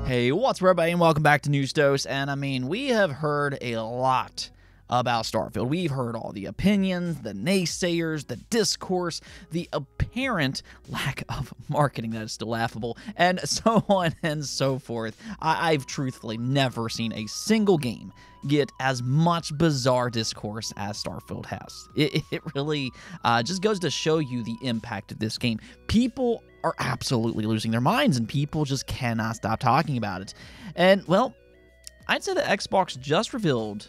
Hey, what's up, everybody, and welcome back to News Dose. And I mean, we have heard a lot about Starfield. We've heard all the opinions, the naysayers, the discourse, the apparent lack of marketing that is still laughable, and so on and so forth. I've truthfully never seen a single game get as much bizarre discourse as Starfield has. It really just goes to show you the impact of this game. People are absolutely losing their minds, and people just cannot stop talking about it. And, well, I'd say that Xbox just revealed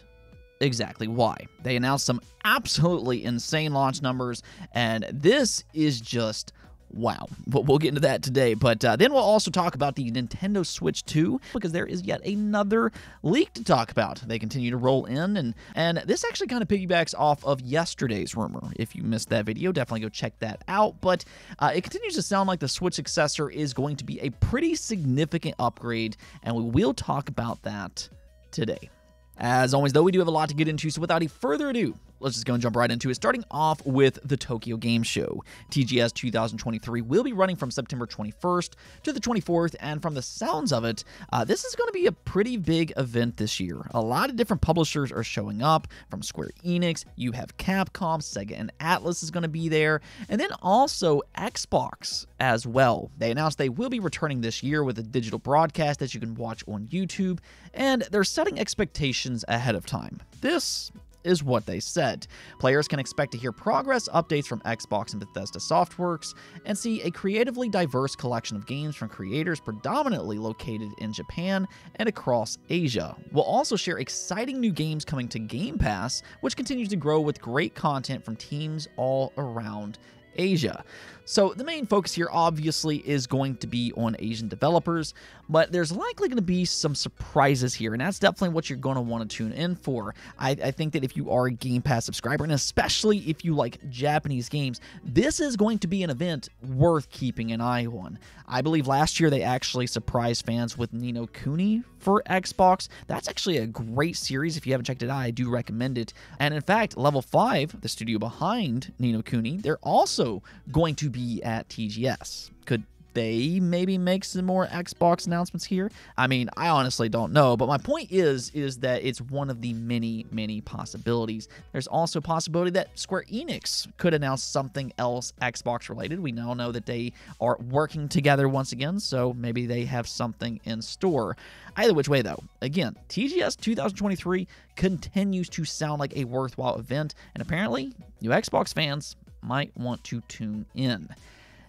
exactly why. They announced some absolutely insane launch numbers, and this is just wow. But we'll get into that today. But then we'll also talk about the Nintendo Switch 2, because there is yet another leak to talk about. They continue to roll in, and this actually kind of piggybacks off of yesterday's rumor. If you missed that video, definitely go check that out. But it continues to sound like the Switch successor is going to be a pretty significant upgrade, and we will talk about that today. As always, though, we do have a lot to get into, so without any further ado, let's just go and jump right into it, starting off with the Tokyo Game Show. TGS 2023 will be running from September 21st to the 24th, and from the sounds of it, this is going to be a pretty big event this year. A lot of different publishers are showing up. From Square Enix, you have Capcom, Sega and Atlus is going to be there, and then also Xbox as well. They announced they will be returning this year with a digital broadcast that you can watch on YouTube, and they're setting expectations ahead of time. This is what they said. Players can expect to hear progress updates from Xbox and Bethesda Softworks, and see a creatively diverse collection of games from creators predominantly located in Japan and across Asia. We'll also share exciting new games coming to Game Pass, which continues to grow with great content from teams all around Asia. So the main focus here obviously is going to be on Asian developers, but there's likely going to be some surprises here, and that's definitely what you're going to want to tune in for. I think that if you are a Game Pass subscriber, and especially if you like Japanese games, this is going to be an event worth keeping an eye on. I believe last year they actually surprised fans with Ni no Kuni for Xbox. That's actually a great series. If you haven't checked it out, I do recommend it. And in fact, Level 5, the studio behind Ni no Kuni, they're also going to be at TGS. Could they maybe make some more Xbox announcements here? I mean, I honestly don't know, but my point is that it's one of the many possibilities. There's also a possibility that Square Enix could announce something else Xbox related. We now know that they are working together once again, so maybe they have something in store. Either which way, though, again, TGS 2023 continues to sound like a worthwhile event, and apparently, you Xbox fans might want to tune in.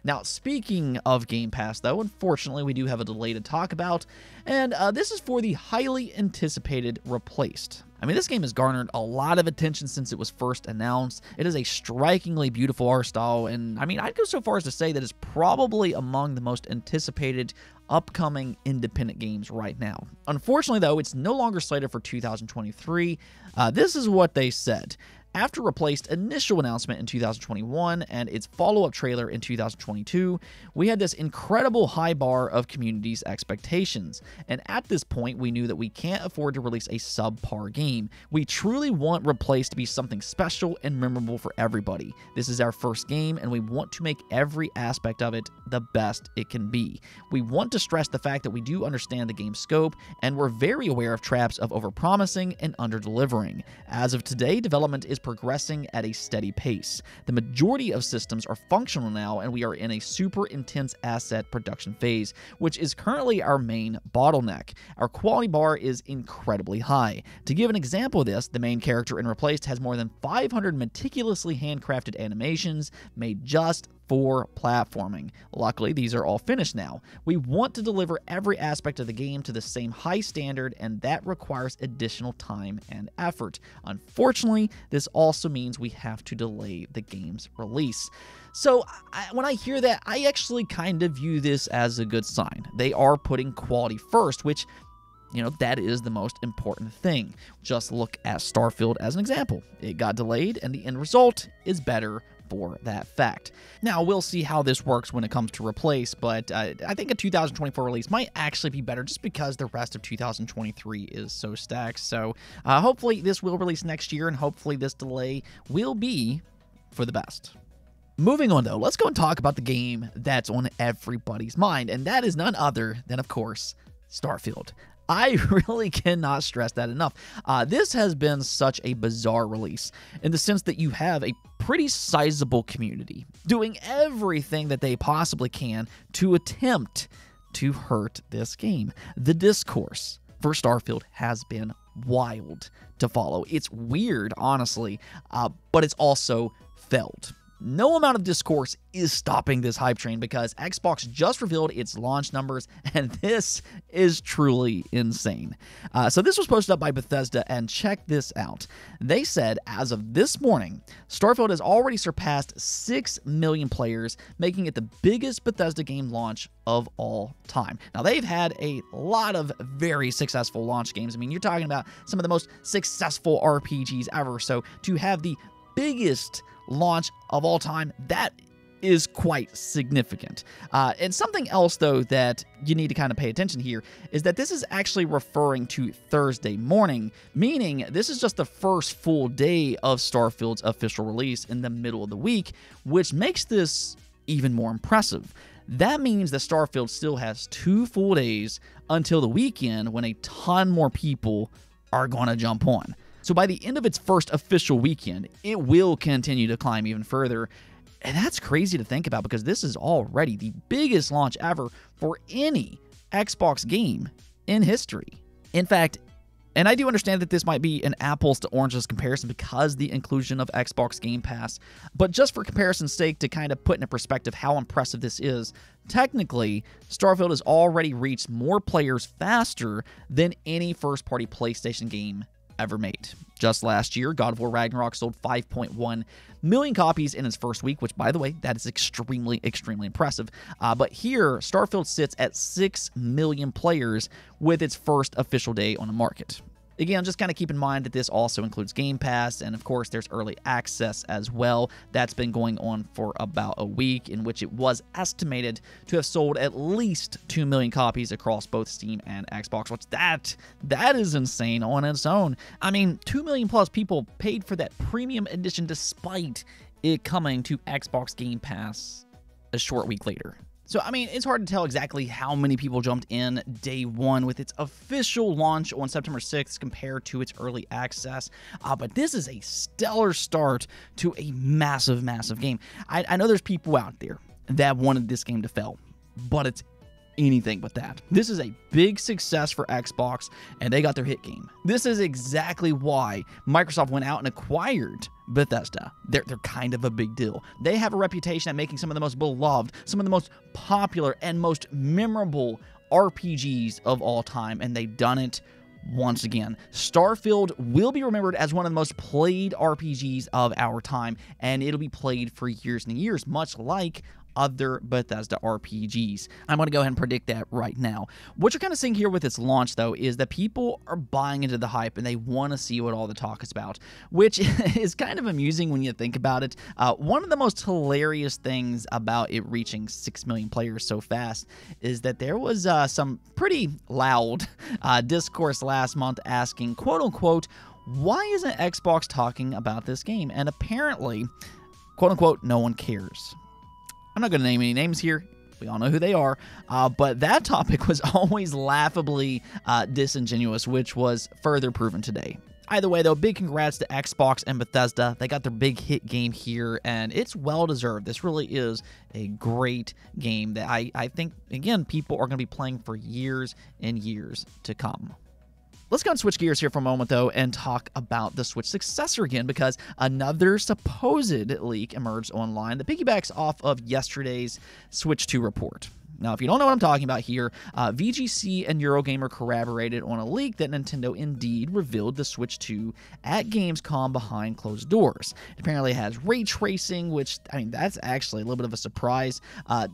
Now, speaking of Game Pass, though, unfortunately, we do have a delay to talk about, and this is for the highly anticipated Replaced. I mean, this game has garnered a lot of attention since it was first announced. It is a strikingly beautiful art style, and I mean, I'd go so far as to say that it's probably among the most anticipated upcoming independent games right now. Unfortunately, though, it's no longer slated for 2023. This is what they said. After Replaced initial announcement in 2021 and its follow-up trailer in 2022, we had this incredible high bar of community's expectations, and at this point we knew that we can't afford to release a subpar game. We truly want Replaced to be something special and memorable for everybody. This is our first game, and we want to make every aspect of it the best it can be. We want to stress the fact that we do understand the game's scope, and we're very aware of traps of overpromising and under-delivering. As of today, development is progressing at a steady pace. The majority of systems are functional now, and we are in a super intense asset production phase, which is currently our main bottleneck. Our quality bar is incredibly high. To give an example of this, the main character in Replaced has more than 500 meticulously handcrafted animations made just for platforming. Luckily, these are all finished now. We want to deliver every aspect of the game to the same high standard, and that requires additional time and effort. Unfortunately, this also means we have to delay the game's release. So when I hear that, I actually kind of view this as a good sign. They are putting quality first, which, you know, that is the most important thing. Just look at Starfield as an example. It got delayed, and the end result is better for that fact. Now, we'll see how this works when it comes to Replace, but I think a 2024 release might actually be better just because the rest of 2023 is so stacked. So hopefully this will release next year, and hopefully this delay will be for the best. Moving on, though, let's go and talk about the game that's on everybody's mind, and that is none other than, of course, Starfield. I really cannot stress that enough. This has been such a bizarre release in the sense that you have a pretty sizable community doing everything that they possibly can to attempt to hurt this game. The discourse for Starfield has been wild to follow. It's weird, honestly, but it's also felt. No amount of discourse is stopping this hype train because Xbox just revealed its launch numbers, and this is truly insane. So this was posted up by Bethesda, and check this out. They said, as of this morning, Starfield has already surpassed 6 million players, making it the biggest Bethesda game launch of all time. Now, they've had a lot of very successful launch games. I mean, you're talking about some of the most successful RPGs ever, so to have the biggest launch of all time, that is quite significant. And something else, though, that you need to kind of pay attention here is that this is actually referring to Thursday morning, meaning this is just the first full day of Starfield's official release in the middle of the week, which makes this even more impressive. That means that Starfield still has 2 full days until the weekend when a ton more people are going to jump on. So by the end of its first official weekend, it will continue to climb even further. And that's crazy to think about because this is already the biggest launch ever for any Xbox game in history. In fact, and I do understand that this might be an apples to oranges comparison because the inclusion of Xbox Game Pass, but just for comparison's sake, to kind of put into perspective how impressive this is, technically, Starfield has already reached more players faster than any first-party PlayStation game ever made. Just last year, God of War Ragnarok sold 5.1 million copies in its first week, which, by the way, that is extremely, extremely impressive. But here, Starfield sits at 6 million players with its first official day on the market. Again, just kind of keep in mind that this also includes Game Pass, and of course, there's early access as well. That's been going on for about a week, in which it was estimated to have sold at least 2 million copies across both Steam and Xbox, which that is insane on its own. I mean, 2 million plus people paid for that premium edition despite it coming to Xbox Game Pass a short week later. So, I mean, it's hard to tell exactly how many people jumped in day one with its official launch on September 6th compared to its early access, but this is a stellar start to a massive, massive game. I know there's people out there that wanted this game to fail, but it's anything but that. This is a big success for Xbox, and they got their hit game. This is exactly why Microsoft went out and acquired Bethesda. They're kind of a big deal. They have a reputation at making some of the most beloved, some of the most popular, and most memorable RPGs of all time, and they've done it once again. Starfield will be remembered as one of the most played RPGs of our time, and it'll be played for years and years, much like other Bethesda RPGs. I'm going to go ahead and predict that right now. What you're kind of seeing here with its launch, though, is that people are buying into the hype and they want to see what all the talk is about, which is kind of amusing when you think about it. One of the most hilarious things about it reaching 6 million players so fast is that there was some pretty loud discourse last month asking, quote unquote, why isn't Xbox talking about this game? And apparently, quote unquote, no one cares. I'm not going to name any names here. We all know who they are. But that topic was always laughably disingenuous, which was further proven today. Either way, though, big congrats to Xbox and Bethesda. They got their big hit game here, and it's well-deserved. This really is a great game that I think, again, people are going to be playing for years and years to come. Let's go and switch gears here for a moment, though, and talk about the Switch successor again, because another supposed leak emerged online that piggybacks off of yesterday's Switch 2 report. Now, if you don't know what I'm talking about here, VGC and Eurogamer corroborated on a leak that Nintendo indeed revealed the Switch 2 at Gamescom behind closed doors. It apparently has ray tracing, which, I mean, that's actually a little bit of a surprise.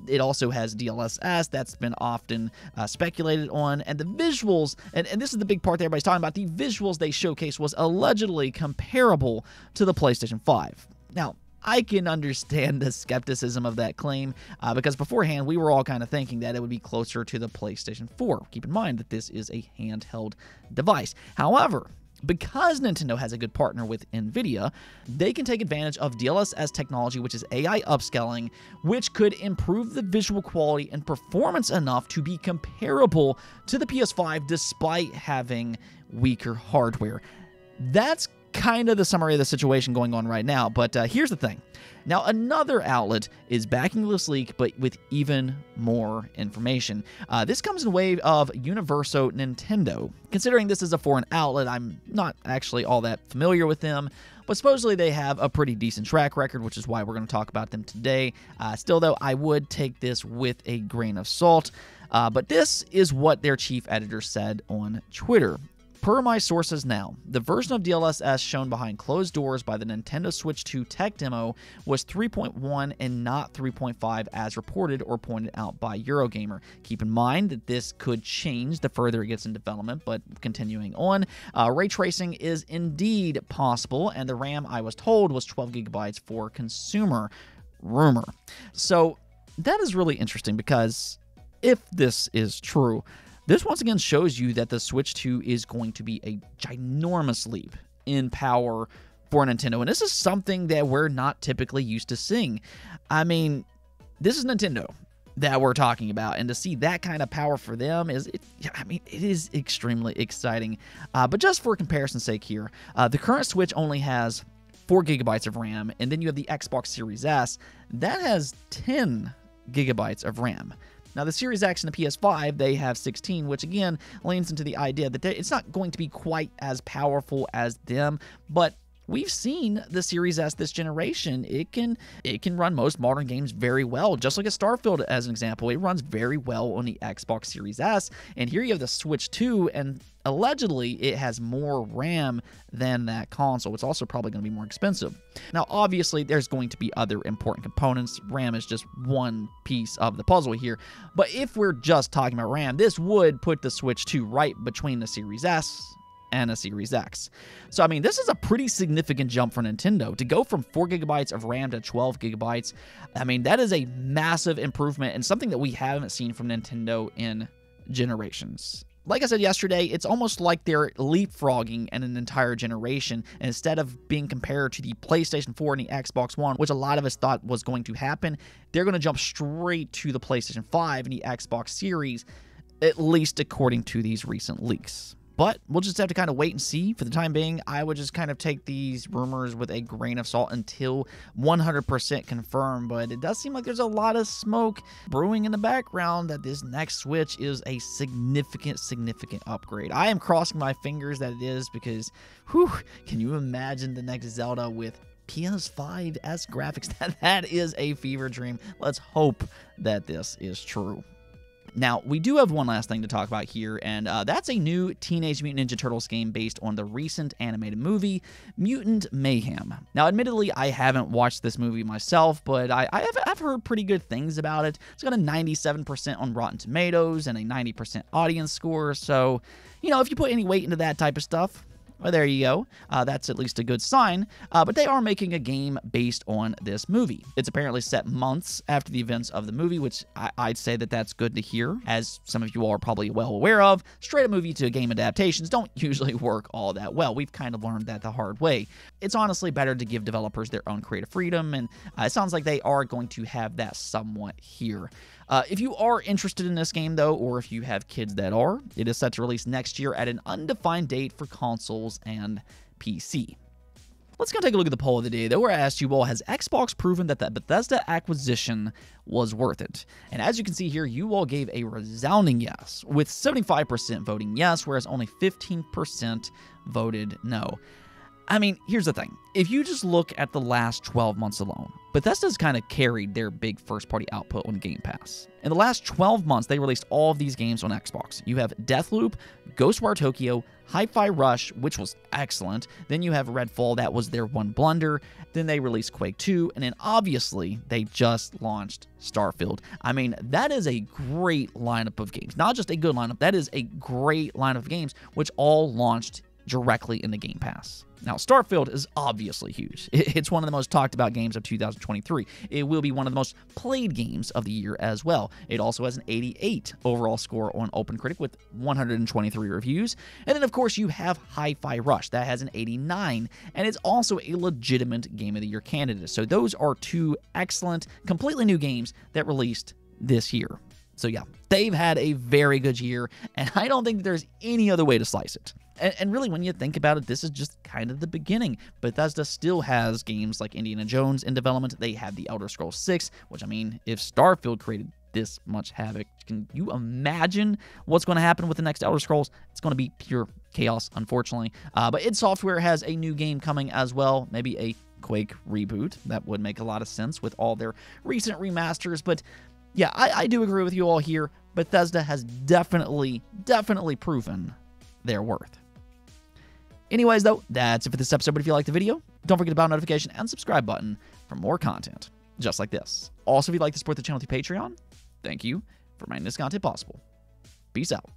It also has DLSS, that's been often speculated on, and the visuals, and this is the big part that everybody's talking about, the visuals they showcased was allegedly comparable to the PlayStation 5. Now, I can understand the skepticism of that claim because beforehand we were all kind of thinking that it would be closer to the PlayStation 4. Keep in mind that this is a handheld device. However, Because Nintendo has a good partner with NVIDIA, they can take advantage of DLSS technology, which is AI upscaling, which could improve the visual quality and performance enough to be comparable to the PS5 despite having weaker hardware. That's kind of the summary of the situation going on right now, but here's the thing. Now, another outlet is backing this leak, but with even more information. This comes in the way of Universo Nintendo. Considering this is a foreign outlet, I'm not actually all that familiar with them, but supposedly they have a pretty decent track record, which is why we're going to talk about them today. Still, though, I would take this with a grain of salt, but this is what their chief editor said on Twitter. Per my sources now, the version of DLSS shown behind closed doors by the Nintendo Switch 2 tech demo was 3.1 and not 3.5 as reported or pointed out by Eurogamer. Keep in mind that this could change the further it gets in development, but continuing on, ray tracing is indeed possible, and the RAM, I was told, was 12 gigabytes for consumer rumor. So that is really interesting because if this is true, this once again shows you that the Switch 2 is going to be a ginormous leap in power for Nintendo. And this is something that we're not typically used to seeing. I mean, this is Nintendo that we're talking about. And to see that kind of power for them it is extremely exciting. But just for comparison's sake here, the current Switch only has 4 gigabytes of RAM. And then you have the Xbox Series S. That has 10 gigabytes of RAM. Now, the Series X and the PS5, they have 16, which again leans into the idea that it's not going to be quite as powerful as them, but we've seen the Series S this generation. It can run most modern games very well, just like a Starfield as an example. It runs very well on the Xbox Series S, and here you have the Switch 2, and allegedly it has more RAM than that console. It's also probably going to be more expensive. Now, obviously, there's going to be other important components. RAM is just one piece of the puzzle here, but if we're just talking about RAM, this would put the Switch 2 right between the Series S and a Series X. So, I mean, this is a pretty significant jump for Nintendo. To go from 4 gigabytes of RAM to 12 gigabytes, I mean, that is a massive improvement and something that we haven't seen from Nintendo in generations. Like I said yesterday, it's almost like they're leapfrogging an entire generation. And instead of being compared to the PlayStation 4 and the Xbox One, which a lot of us thought was going to happen, they're going to jump straight to the PlayStation 5 and the Xbox Series, at least according to these recent leaks. But we'll just have to kind of wait and see. For the time being, I would just kind of take these rumors with a grain of salt until 100% confirmed. But it does seem like there's a lot of smoke brewing in the background that this next Switch is a significant upgrade. I am crossing my fingers that it is because, whew, can you imagine the next Zelda with PS5S graphics? That is a fever dream. Let's hope that this is true. Now, we do have one last thing to talk about here, and that's a new Teenage Mutant Ninja Turtles game based on the recent animated movie, Mutant Mayhem. Now, admittedly, I haven't watched this movie myself, but I've heard pretty good things about it. It's got a 97% on Rotten Tomatoes and a 90% audience score, so, you know, if you put any weight into that type of stuff, well, there you go. That's at least a good sign. But they are making a game based on this movie. It's apparently set months after the events of the movie, which I'd say that that's good to hear. As some of you all are probably well aware of, straight-up movie to game adaptations don't usually work all that well. We've kind of learned that the hard way. It's honestly better to give developers their own creative freedom, and it sounds like they are going to have that somewhat here. If you are interested in this game, though, or if you have kids that are, it is set to release next year at an undefined date for consoles and PC. Let's go take a look at the poll of the day, though, where I asked you all, has Xbox proven that the Bethesda acquisition was worth it? And as you can see here, you all gave a resounding yes, with 75% voting yes, whereas only 15% voted no. I mean, here's the thing. If you just look at the last 12 months alone, Bethesda's kind of carried their big first-party output on Game Pass. In the last 12 months, they released all of these games on Xbox. You have Deathloop, Ghostwire Tokyo, Hi-Fi Rush, which was excellent. Then you have Redfall, that was their one blunder. Then they released Quake 2, and then obviously, they just launched Starfield. I mean, that is a great lineup of games. Not just a good lineup, that is a great lineup of games, which all launched directly into Game Pass. Now, Starfield is obviously huge. It's one of the most talked about games of 2023. It will be one of the most played games of the year as well. It also has an 88 overall score on OpenCritic with 123 reviews. And then, of course, you have Hi-Fi Rush. That has an 89, and it's also a legitimate Game of the Year candidate. So those are two excellent, completely new games that released this year. So yeah, they've had a very good year, and I don't think there's any other way to slice it. And really, when you think about it, this is just kind of the beginning. Bethesda still has games like Indiana Jones in development. They have The Elder Scrolls 6, which, I mean, if Starfield created this much havoc, can you imagine what's going to happen with the next Elder Scrolls? It's going to be pure chaos, unfortunately. But id Software has a new game coming as well, maybe a Quake reboot. That would make a lot of sense with all their recent remasters. But yeah, I do agree with you all here. Bethesda has definitely proven their worth. Anyways, though, that's it for this episode. But if you liked the video, don't forget the bell notification and subscribe button for more content just like this. Also, if you'd like to support the channel through Patreon, thank you for making this content possible. Peace out.